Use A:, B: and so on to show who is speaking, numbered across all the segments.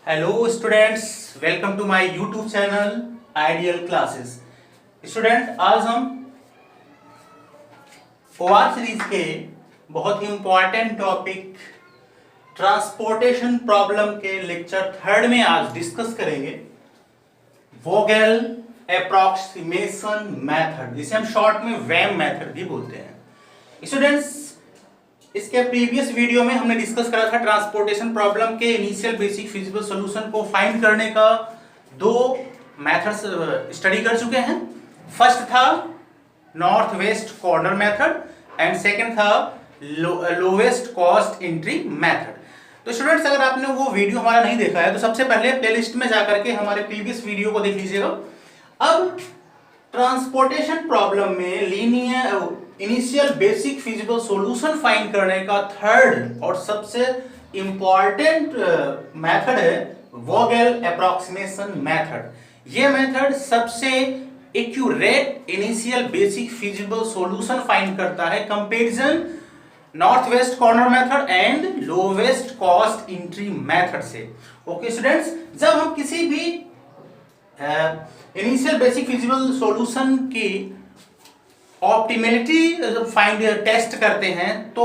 A: Hello students, welcome to my YouTube channel ideal classes. Student, आज हम OR series के बहुत ही इंपॉर्टेंट टॉपिक ट्रांसपोर्टेशन प्रॉब्लम के लेक्चर थर्ड में आज डिस्कस करेंगे वोगेल अप्रॉक्सीमेशन मेथड, जिसे हम शॉर्ट में वैम मेथड भी बोलते हैं। स्टूडेंट्स, इसके प्रीवियस वीडियो में हमने डिस्कस करा था ट्रांसपोर्टेशन प्रॉब्लम के इनिशियल बेसिक फिजिबल सॉल्यूशन को फाइंड करने का दो मेथड्स स्टडी कर चुके हैं। फर्स्ट था north west corner method and second था लोवेस्ट कॉस्ट एंट्री मेथड। तो स्टूडेंट्स, अगर आपने वो वीडियो हमारा नहीं देखा है तो सबसे पहले प्लेलिस्ट में जाकर के हमारे प्रीवियस वीडियो को देख लीजिएगा। अब ट्रांसपोर्टेशन प्रॉब्लम में linear initial basic feasible solution find करने का थर्ड और सबसे इंपॉर्टेंट मेथड है वोगेल अप्रॉक्सीमेशन मेथड। ये मेथड सबसे accurate initial basic feasible solution find करता है comparison north west corner method and lowest cost entry method से। ओके स्टूडेंट्स, जब हम किसी भी इनिशियल बेसिक फिजिबल सॉल्यूशन की ऑप्टिमलिटी फाइंड टेस्ट करते हैं तो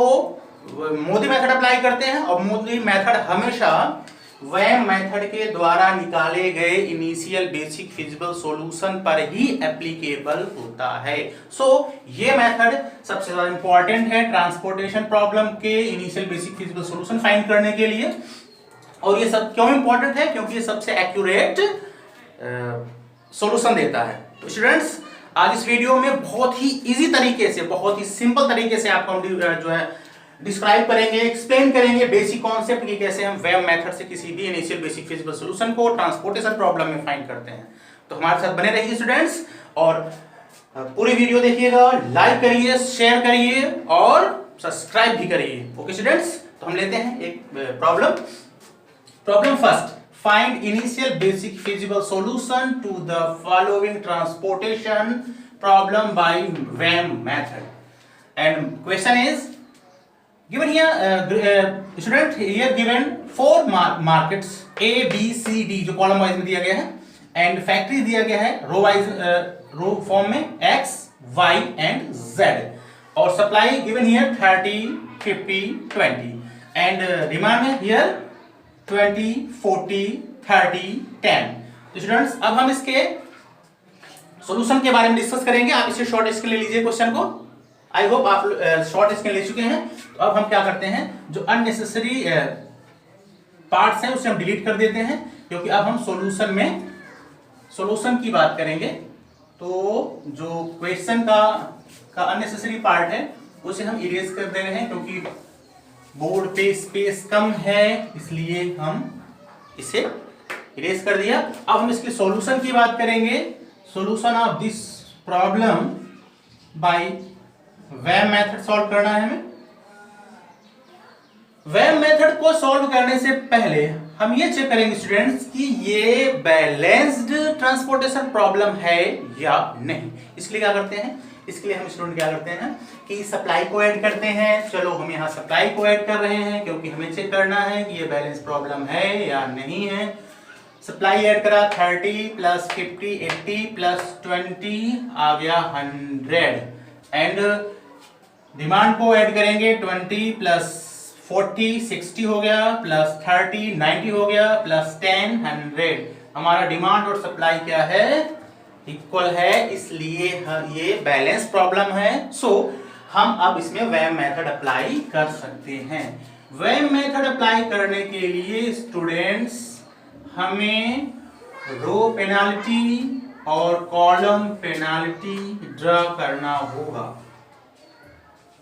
A: मोदी मेथड अप्लाई करते हैं, और मोदी मेथड हमेशा वैम मेथड के द्वारा निकाले गए इनिशियल बेसिक फिजिबल सॉल्यूशन पर ही एप्लीकेबल होता है। सो ये मेथड सबसे ज्यादा इंपॉर्टेंट है ट्रांसपोर्टेशन प्रॉब्लम के initial basic feasible solution find करने के लिए। और ये सब क्यों इंपॉर्टेंट है? क्योंकि ये सबसे एक्यूरेट सॉल्यूशन देता है। तो स्टूडेंट्स, आज इस वीडियो में बहुत ही इजी तरीके से, बहुत ही सिंपल तरीके से आपको हम जो है डिस्क्राइब करेंगे, एक्सप्लेन करेंगे बेसिक कॉन्सेप्ट की कैसे हम वैम मेथड से किसी भी इनिशियल बेसिक फिजिबल सॉल्यूशन को ट्रांसपोर्टेशन प्रॉब्लम में फाइंड करते हैं। तो हमारे साथ बने रहिए स्टूडेंट्स, और पूरी वीडियो देखिएगा, लाइक करिए, शेयर करिए और सब्सक्राइब भी करिए। ओके स्टूडेंट्स, तो हम लेते हैं एक problem first. Find initial basic feasible solution to the following transportation problem by WAM method. And question is given here, student here given four markets A, B, C, D जो column wise में दिया गया है, and factory दिया गया है row wise, रो form में X, Y and Z, और supply given here 30, 50, 20 and demand है हियर 20, 40, 30, 10। तो स्टूडेंट्स, अब हम इसके सॉल्यूशन के बारे में डिस्कस करेंगे। आप इसे शॉर्ट स्क्रीन ले लीजिए क्वेश्चन को। आई होप आप शॉर्ट स्क्रीन ले चुके हैं। तो अब हम क्या करते हैं, जो अननेसेसरी पार्ट्स हैं उसे हम डिलीट कर देते हैं, क्योंकि अब हम सॉल्यूशन की बात करेंगे। तो जो क्वेश्चन का अननेसेसरी पार्ट है उसे हम इरेज कर दे रहे हैं, क्योंकि बोर्ड पे स्पेस कम है, इसलिए हम इसे इरेज कर दिया। अब हम इसके सॉल्यूशन की बात करेंगे। Solution of this problem by VAM method solve करना है हमें। वैम मेथड को सॉल्व करने से पहले हम ये चेक करेंगे स्टूडेंट्स कि ये बैलेंस्ड ट्रांसपोर्टेशन प्रॉब्लम है या नहीं। इसलिए क्या करते हैं, इसके लिए हम स्टूडेंट क्या करते हैं कि सप्लाई को ऐड करते हैं। चलो हम यहाँ सप्लाई को ऐड कर रहे हैं, क्योंकि हमें चेक करना है कि ये बैलेंस प्रॉब्लम है या नहीं है। सप्लाई ऐड करा 30 प्लस 50 80 प्लस 20 आ गया 100, एंड डिमांड को ऐड करेंगे 20 प्लस 40 60 हो गया, प्लस 30 90 हो गया, प्लस 10 100। हमारा डिमांड और सप्लाई क्या है, इक्वल है, इसलिए ये बैलेंस प्रॉब्लम है। सो हम अब इसमें वैम मेथड अप्लाई कर सकते हैं। वैम मेथड अप्लाई करने के लिए स्टूडेंट्स हमें रो पेनाल्टी और कॉलम पेनाल्टी ड्रा करना होगा।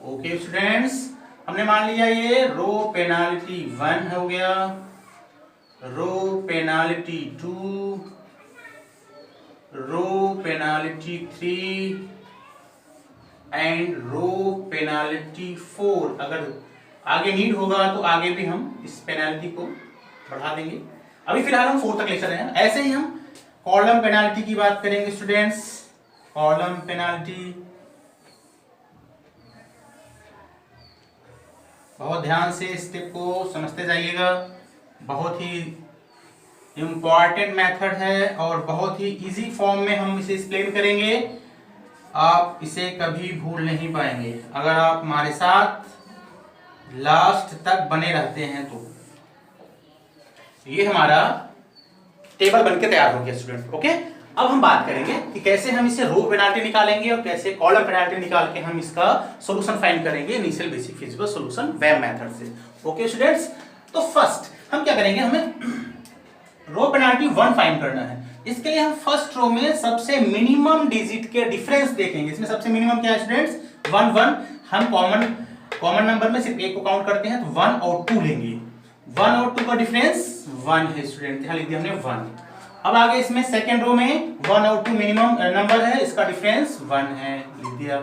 A: ओके स्टूडेंट्स, हमने मान लिया ये रो पेनाल्टी 1 हो गया, row penalty 2, row penalty 3 and row penalty 4। अगर आगे नीड होगा तो आगे भी हम इस पेनाल्टी को बढ़ा देंगे। अभी फिलहाल हम 4 तक ले चल रहे हैं। ऐसे ही हम कॉलम पेनाल्टी की बात करेंगे स्टूडेंट्स। कॉलम पेनाल्टी, बहुत ध्यान से स्टेप को समझते जाइएगा, बहुत ही इम्पॉर्टेंट मेथड है और बहुत ही इजी फॉर्म में हम इसे एक्सप्लेन करेंगे। आप इसे कभी भूल नहीं पाएंगे अगर आप हमारे साथ लास्ट तक बने रहते हैं तो। ये हमारा टेबल बनके तैयार हो गया स्टूडेंट। ओके, अब हम बात करेंगे कि कैसे हम इसे रो पेनाल्टी निकालेंगे और कैसे कॉलम पेनाल्टी निकाल के हम इसका सॉल्यूशन फाइंड करेंगे initial basic feasible solution web method से। ओके स्टूडेंट्स, तो फर्स्ट हम क्या करेंगे, हमें रो पेनाल्टी 1 फाइंड करना है। इसके लिए हम फर्स्ट रो में सबसे मिनिमम डिजिट के डिफरेंस देखेंगे। इसमें सबसे मिनिमम क्या है स्टूडेंट्स, 1 1। हम कॉमन नंबर में सिर्फ एक को काउंट करते हैं तो 1 और 2 लेंगे। 1 और 2 का डिफरेंस 1 है स्टूडेंट, यहां लिख दिया हमने 1। अब आगे इसमें सेकंड रो में 1 और 2 मिनिमम नंबर है, इसका डिफरेंस 1 है, लिख दिया।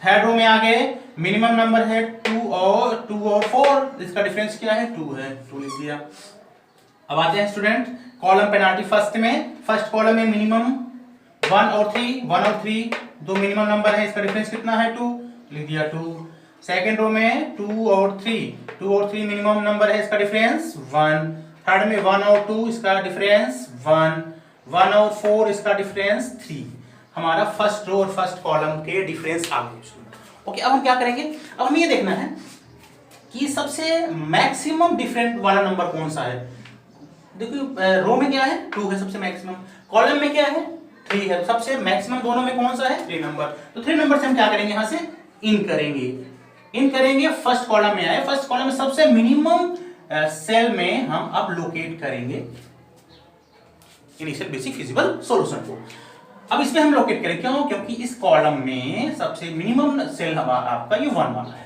A: थर्ड रो में आगे मिनिमम नंबर है 2 और 4, इसका डिफरेंस क्या है, 2 है, 2 लिख दिया। अब आते हैं स्टूडेंट कॉलम पेनाल्टी फर्स्ट में। फर्स्ट कॉलम में मिनिमम 1 और 3 दो मिनिमम नंबर है, इसका डिफरेंस कितना है, 2, लिख दिया 2। सेकंड रो में 2 और 3 मिनिमम नंबर है, इसका डिफरेंस 1। थर्ड में 1 और 2, इसका डिफरेंस 1 और 4, इसका डिफरेंस 3। हमारा फर्स्ट रो और फर्स्ट कॉलम के डिफरेंस आ गए। ओके, अब हम क्या करेंगे, अब हमें ये देखना है कि सबसे मैक्सिमम डिफरेंट वाला नंबर कौन सा है। देखिए रो में क्या है, 2 है सबसे मैक्सिमम, कॉलम में क्या है, 3 है, सबसे मैक्सिमम दोनों में कौन सा है, 3 नंबर। तो 3 नंबर से हम क्या करेंगे, यहां से इन करेंगे फर्स्ट कॉलम में आए, फर्स्ट कॉलम में सबसे मिनिमम सेल में हम अब लोकेट करेंगे इनिशियल बेसिक फिजिबल सॉल्यूशन को। अब इसमें हम लोकेट करें, क्यों, क्योंकि इस कॉलम में सबसे मिनिमम सेल आपका ये 1 वाला है।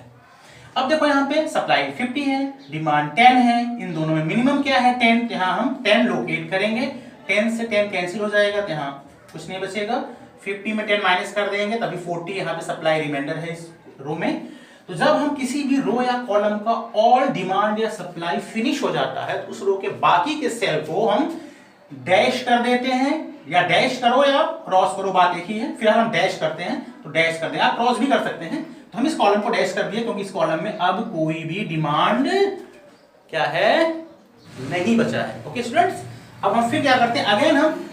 A: अब देखो यहाँ पे सप्लाई 50 है, डिमांड 10 है, इन दोनों में मिनिमम क्या है, 10। यहाँ हम 10 लोकेट करेंगे, 10 से 10 कैंसिल हो जाएगा तो यहाँ कुछ नहीं बचेगा। 50 में 10 माइनस कर देंगे तभी 40 यहाँ पे सप्लाई रिमाइंडर है इस रो में। तो जब हम किसी भी रो या कॉलम का ऑल डिमांड या सप्लाई फिनिश हो जाता है तो उस रो के बाकी के सेल को हम डैश कर देते हैं, या डैश करो या क्रॉस करो, बात एक ही है। फिर हम डैश करते हैं तो डैश करते हैं, आप क्रॉस भी कर सकते हैं। तो हम इस कॉलम को डैश कर दिए क्योंकि इस कॉलम में अब कोई भी डिमांड क्या है, नहीं बचा है। ओके स्टूडेंट्स, अब हम फिर क्या करते हैं, अगेन हम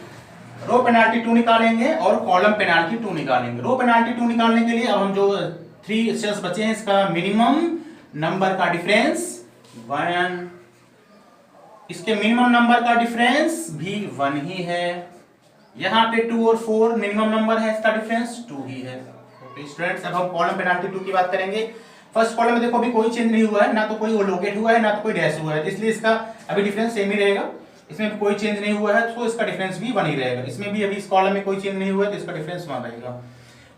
A: रो पेनाल्टी 2 निकालेंगे और कॉलम पेनाल्टी 2 निकालेंगे। रो पेनाल्टी 2 निकालने के लिए अब हम जो 3 सेल्स बचे हैं, इसका मिनिमम नंबर का डिफरेंस 1, इसके मिनिमम नंबर का डिफरेंस भी 1 ही है। यहाँ पे 2 और 4 मिनिमम नंबर है, इसका डिफरेंस 2 ही है। ओके स्टूडेंट्स, अब हम कॉलम पेनाल्टी 2 की बात करेंगे। फर्स्ट कॉलम में देखो अभी कोई चेंज नहीं हुआ है, ना तो कोई लोकेट हुआ है, ना तो कोई डैश हुआ है, इसलिए इसका अभी डिफरेंस सेम ही रहेगा। इसमें भी कोई चेंज नहीं हुआ है तो इसका डिफरेंस भी 1 ही रहेगा। इसमें भी अभी इस कॉलम में कोई चेंज नहीं हुआ है तो इसका डिफरेंस 1 रहेगा।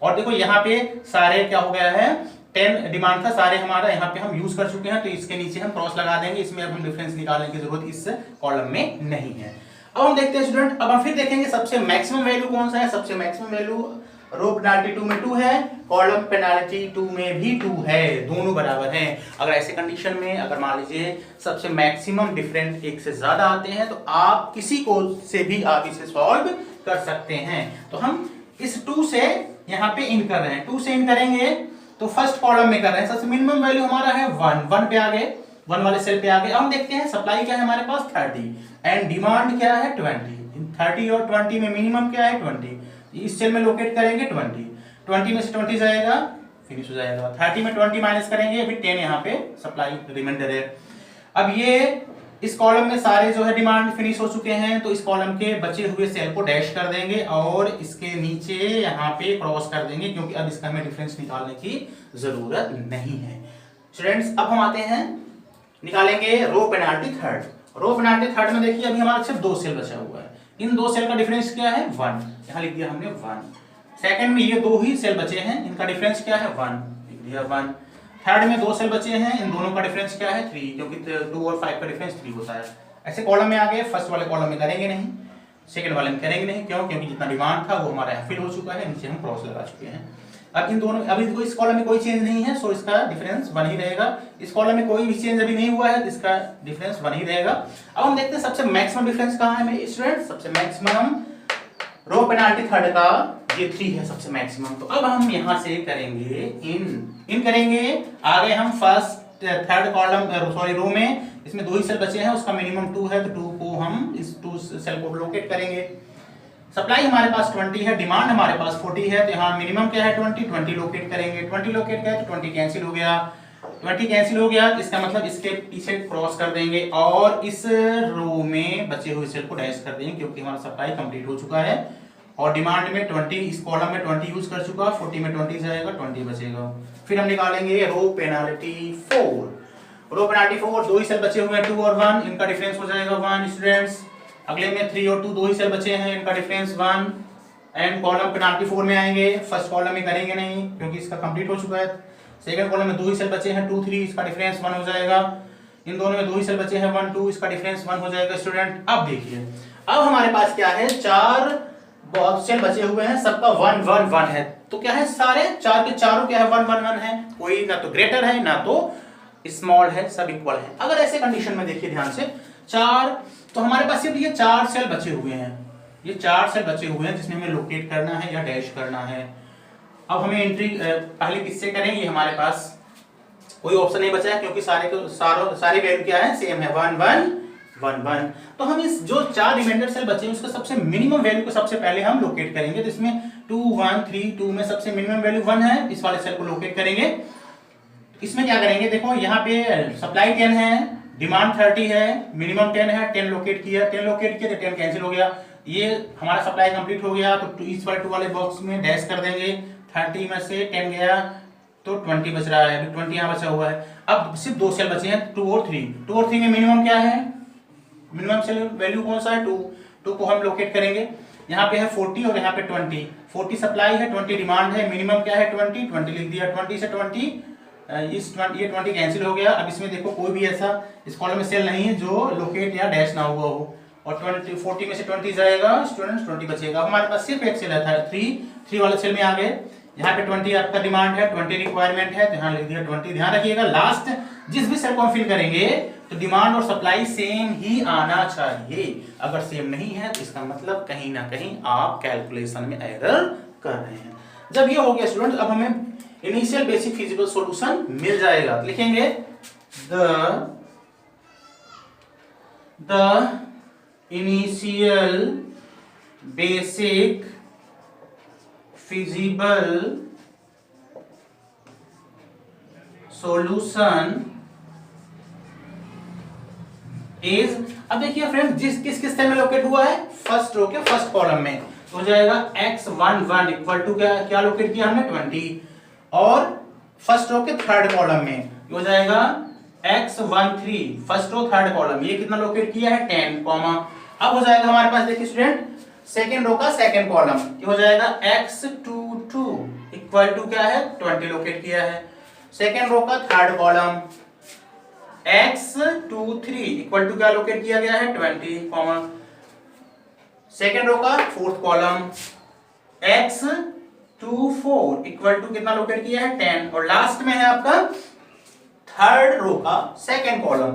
A: और देखो यहाँ पे सारे क्या हो गया है, 10 डिमांड था, सारे हमारा यहाँ पे हम यूज कर चुके हैं, तो इसके नीचे हम क्रॉस लगा देंगे। इसमें अब हम डिफरेंस निकालने की जरूरत इस कॉलम में नहीं है। अब हम देखते हैं स्टूडेंट, अब हम फिर देखेंगे सबसे मैक्सिमम वैल्यू कौन सा है। सबसे मैक्सिमम वैल्यू रो पेनाल्टी 2 में 2 है, कॉलम पेनाल्टी 2 में भी 2 है, दोनों बराबर हैं। अगर ऐसे कंडीशन में अगर मान लीजिए सबसे मैक्सिमम डिफरेंट एक से ज्यादा आते हैं तो आप किसी को से भी आप इसे सॉल्व कर सकते हैं। तो हम इस 2 से यहाँ पे इन कर रहे हैं, 2 से इन करेंगे तो फर्स्ट कॉलम में कर रहे हैं, सबसे मिनिमम वैल्यू हमारा है 1 पे आ गए, 1 वाले सेल पे आ गए। अब हम देखते हैं सप्लाई क्या है हमारे पास 30 एंड डिमांड क्या है 20। 30 और 20 में मिनिमम क्या है 20, इस सेल में लोकेट करेंगे 20 में से 20 जाएगा, फिनिश हो जाएगा। 30 में 20 माइनस करेंगे, अभी 10 यहाँ पे सप्लाई रिमाइंडर है। अब ये इस कॉलम में सारे जो है डिमांड फिनिश हो चुके हैं, तो इस कॉलम के बचे हुए सेल को डैश कर देंगे और इसके नीचे यहाँ पे क्रॉस कर देंगे, क्योंकि अब इसका हमें डिफरेंस निकालने की जरूरत नहीं है। स्टूडेंट्स, अब हम आते हैं निकालेंगे रो पेनाल्टी थर्ड। रो पेनाल्टी थर्ड में देखिए अभी हमारा सिर्फ 2 सेल बचा हुआ है, इन 2 सेल का डिफरेंस क्या है 1, यहाँ लिख दिया हमने 1। सेकंड में ये 2 ही सेल बचे हैं, इनका डिफरेंस क्या है 1, लिख दिया 1। थर्ड में 2 सेल बचे हैं, इन दोनों का डिफरेंस क्या है 3, क्योंकि 2 और 5 का डिफरेंस 3 होता है। ऐसे कॉलम में आ गए, फर्स्ट वाले कॉलम में करेंगे नहीं, सेकंड वाले में करेंगे नहीं, क्यों, क्योंकि जितना डिमांड था वो हमारा यहाँ फिल हो चुका है, नीचे हम क्रॉस लगा चुके हैं। अब इन दोनों, अभी इस कॉलम में कोई चेंज नहीं है, सो इसका डिफरेंस 1 ही रहेगा। इस कॉलम में कोई भी चेंज अभी नहीं हुआ है तो इसका डिफरेंस 1 ही रहेगा। अब हम देखते हैं सबसे मैक्सिमम डिफरेंस कहाँ है मेरे स्टूडेंट। सबसे मैक्सिमम रो पेनाल्टी थर्ड का ये 3 है सबसे मैक्सिमम। तो अब हम यहां से करेंगे इन करेंगे, आगे हम फर्स्ट थर्ड कॉलम रो में इसमें 2 ही सेल बचे हैं, उसका मिनिमम 2 है तो 2 को हम इस 2 सेल को लोकेट करेंगे। सप्लाई हमारे पास 20 है, डिमांड हमारे पास 40 है, तो यहाँ मिनिमम क्या है 20 लोकेट करेंगे। 20 लोकेट किया तो 20 कैंसिल हो गया, 20 कैंसिल हो गया, इसका मतलब इसके पीछे क्रॉस कर देंगे और इस रो में बचे हुए सेल को डैश कर देंगे क्योंकि हमारा सप्लाई कंप्लीट हो चुका है और डिमांड में 20, इस कॉलम में 20 यूज कर चुका, 40 में 20 जाएगा, 20 बचेगा। फिर हम निकालेंगे रो पेनाल्टी 4। रो पेनाल्टी 4, 2 ही सेल बचे हुए हैं 2 और 1, इनका डिफरेंस हो जाएगा 1 स्टूडेंट्स। अगले में 3 और 2, 2 ही सेल बचे हैं, इनका डिफरेंस 1 एंड कॉलम पेनाल्टी 4 में आएंगे। फर्स्ट कॉलम में करेंगे नहीं क्योंकि इसका कंप्लीट हो चुका है। सेकंड कॉलम में 2 ही सेल बचे हैं 2 3, इसका डिफरेंस 1 हो जाएगा। इन दोनों में 2 ही सेल बचे हैं 1 2, इसका डिफरेंस 1 हो जाएगा स्टूडेंट। अब देखिए, अब हमारे पास क्या है 4 सेल बचे हुए हैं, सबका 1 1 1 है, तो क्या है सारे 4 के चारों क्या है 1 1 1 है, कोई ना तो ग्रेटर है ना तो स्मॉल है, सब इक्वल है। अगर ऐसे कंडीशन में देखिए ध्यान से 4, तो हमारे पास सिर्फ ये 4 सेल बचे हुए हैं, ये 4 सेल बचे हुए हैं जिसमें हमें लोकेट करना है या डैश करना है। अब हमें एंट्री पहले किससे करेंगे, हमारे पास कोई ऑप्शन नहीं बचा है क्योंकि सारे वैल्यू क्या है सेम है 1 1 1 1। तो हम इस जो 4 रिमाइंडर सेल बचे हैं उसका सबसे मिनिमम वैल्यू को सबसे पहले हम लोकेट करेंगे। तो इसमें 2 1 3 2 में सबसे मिनिमम वैल्यू 1 है, इस वाले सेल को लोकेट करेंगे। इसमें क्या करेंगे, देखो यहाँ पे सप्लाई 10 है, डिमांड 30 है, मिनिमम 10 है, 10 लोकेट किया, 10 लोकेट किया तो 10 कैंसिल हो गया, ये हमारा सप्लाई कंप्लीट हो गया। तो इस वाले 2 वाले बॉक्स में डैश कर देंगे, 30 में से 10 गया तो 20 बच रहा है, 20 यहाँ बचा हुआ है। अब सिर्फ 2 सेल बचे हैं 2 और 3, 2 और 3 में मिनिमम क्या है, मिनिमम सेल वैल्यू कौन सा है 2 को हम लोकेट करेंगे। यहाँ पे है 40 और यहाँ पे 20, 40 सप्लाई है 20 डिमांड है, मिनिमम क्या है 20 लिख दिया, 20 से 20 ये 20 कैंसिल हो गया। अब इसमें देखो कोई भी ऐसा इस कॉलम में सेल नहीं है जो लोकेट या डैश ना हुआ हो और 40 में से 20 जाएगा स्टूडेंट्स, 20 बचेगा। हमारे पास सिर्फ एक सेल है 3 वाले सेल में आ गए। यहाँ पे 20 आपका डिमांड है, 20 रिक्वायरमेंट है, तो यहाँ लिख दिया 20। ध्यान रखिएगा लास्ट जिस भी सेल को हम फिल करेंगे तो डिमांड और सप्लाई सेम ही आना चाहिए, अगर सेम नहीं है तो इसका मतलब कहीं ना कहीं आप कैलकुलेशन में एरर कर रहे हैं। जब ये हो गया स्टूडेंट, अब हमें इनिशियल बेसिक फिजिकल सॉल्यूशन मिल जाएगा। तो लिखेंगे the initial basic feasible solution is, अब देखिए फ्रेंड जिस किस सेल में लोकेट हुआ है, फर्स्ट रो के फर्स्ट कॉलम में, तो हो जाएगा x11 इक्वल टू क्या लोकेट किया हमने 20, और फर्स्ट रो के थर्ड कॉलम में हो जाएगा x13 first row third column, ये कितना लोकेट किया है 10 कॉमा। अब हो जाएगा हमारे पास देखिए स्टूडेंट सेकेंड रो का सेकेंड कॉलम, ये हो जाएगा x22 इक्वल टू क्या है 20 लोकेट किया है। सेकेंड रो का third column x23 equal to क्या लोकेट किया गया है 20 कॉमा। सेकेंड रो का fourth column x24 equal to कितना लोकेट किया है 10, और लास्ट में है आपका थर्ड रो का सेकेंड कॉलम,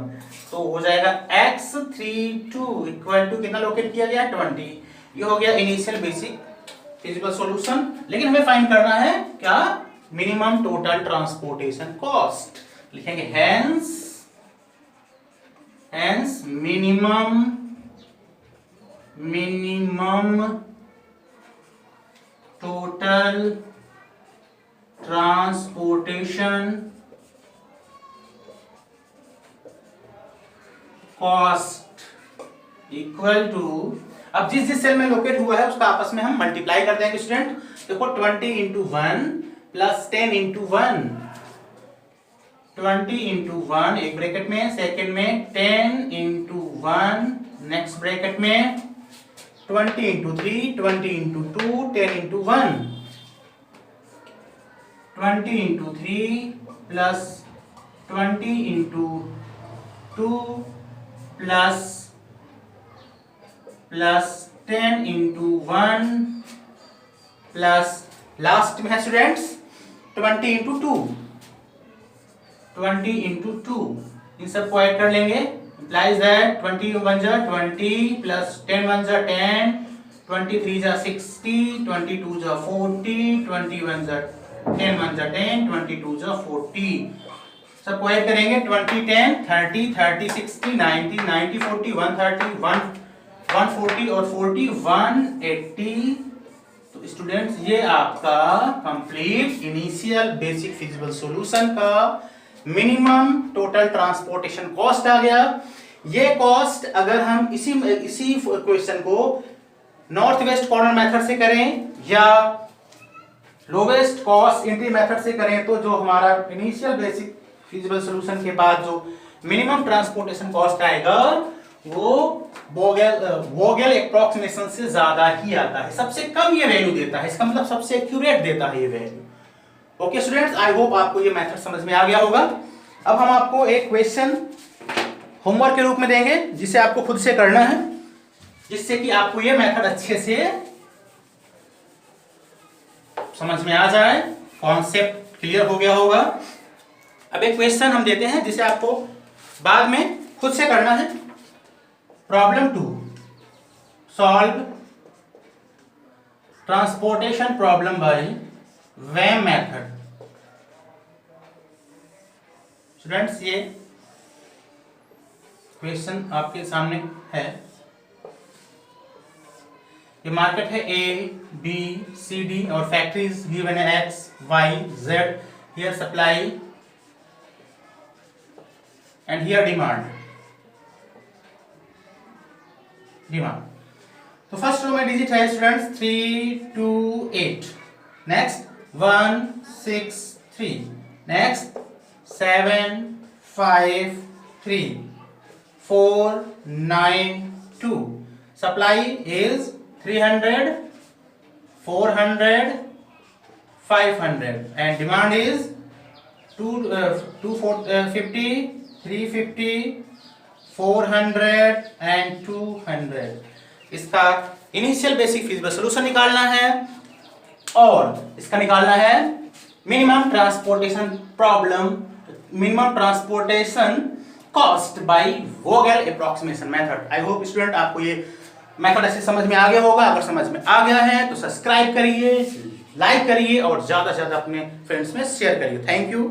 A: तो हो जाएगा x32 इक्वल टू कितना लोकेट किया गया है 20। ये हो गया इनिशियल बेसिक फिजिकल सॉल्यूशन। लेकिन हमें फाइंड करना है क्या, मिनिमम टोटल ट्रांसपोर्टेशन कॉस्ट। लिखेंगे hence minimum total transportation cost equal to, अब जिस सेल में लोकेट हुआ है उसका आपस में हम मल्टीप्लाई कर देंगे स्टूडेंट। देखो 20 इंटू 1 प्लस 10 इंटू 1, 20 इंटू 1 एक ब्रैकेट में, सेकेंड में 10 इंटू 1 नेक्स्ट ब्रैकेट में, 20 into 3, 20 into 2, 10 into 1, 20 into 3 plus 20 into 2 plus 10 into 1 plus last में है स्टूडेंट्स 20 इंटू 2, 20 इंटू 2, इन सब को ऐड कर लेंगे, implies that 20 1 जा 20 प्लस 10 1 जा 10, 23 जा 60, 22 जा 40, 21 जा 10 1 जा 10, 22 जा 40, सबको ऐड करेंगे 20 10 30 30 60 90 90 40 130 140 और 40 180। तो स्टूडेंट्स ये आपका complete initial basic feasible solution का मिनिमम टोटल ट्रांसपोर्टेशन कॉस्ट आ गया। ये कॉस्ट अगर हम इसी क्वेश्चन को नॉर्थ वेस्ट कॉर्नर मेथड से करें या लोवेस्ट कॉस्ट एंट्री मेथड से करें तो जो हमारा इनिशियल बेसिक फिजिबल सॉल्यूशन के बाद जो मिनिमम ट्रांसपोर्टेशन कॉस्ट आएगा वो वोगेल एप्रोक्सीमेशन से ज्यादा ही आता है, सबसे कम ये वैल्यू देता है, इसका मतलब सबसे एक्यूरेट देता है ये value. Okay students, I hope आपको ये मेथड समझ में आ गया होगा। अब हम आपको एक क्वेश्चन होमवर्क के रूप में देंगे जिसे आपको खुद से करना है, जिससे कि आपको ये मेथड अच्छे से समझ में आ जाए, कॉन्सेप्ट क्लियर हो गया होगा। अब एक क्वेश्चन हम देते हैं जिसे आपको बाद में खुद से करना है। Problem 2, solve transportation problem by VAM method. Students ये क्वेश्चन आपके सामने है। ये मार्केट है A, B, C, D और फैक्ट्रीज गिवन है X, Y, Z। Here supply and here demand. तो फर्स्ट रो में डिजिट है students 3 2 8, next 1 6 3, next 7 5 3 4 9 2। Supply is 300 400 500 and demand is 250 350 400 and 200। इसका इनिशियल बेसिक फिजिबल सॉल्यूशन निकालना है और इसका निकालना है minimum transportation problem, minimum transportation cost by Vogel approximation method. I hope student आपको ये मेथड ऐसे समझ में आ गया होगा। अगर समझ में आ गया है तो सब्सक्राइब करिए, लाइक करिए और ज्यादा से ज्यादा अपने फ्रेंड्स में शेयर करिए। Thank you.